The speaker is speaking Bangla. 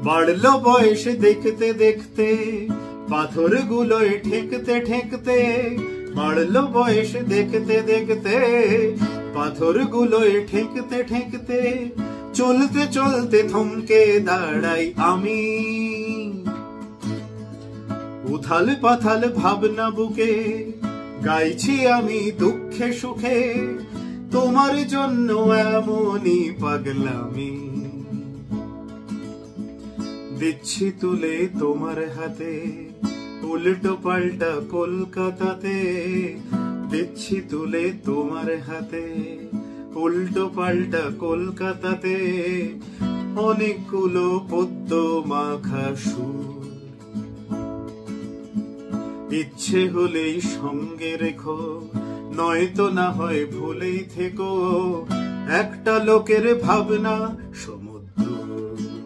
বাড়লো বয়স দেখতে দেখতে, পাথরগুলোয় ঠেকতে ঠেকতে। বাড়লো বয়স দেখতে দেখতে, পাথরগুলোয় ঠেকতে ঠেকতে। চলতে চলতে থমকে দাঁড়াই আমি, উথাল পাথাল ভাবনা বুকে। গাইছি আমি দুঃখে সুখে, তোমার জন্য এমনই পাগলামি। দিচ্ছি তুলে তোমার হাতে, উল্টো পাল্টা কলকাতাতে। দিচ্ছি তুলে তোমার হাতে, উল্টো পাল্টা কলকাতাতে। অনেকগুলো পদ্য মাখা সুর, ইচ্ছে হলেই সঙ্গে রেখো, নয়তো না হয় ভুলেই থেকো। একটা লোকের ভাবনা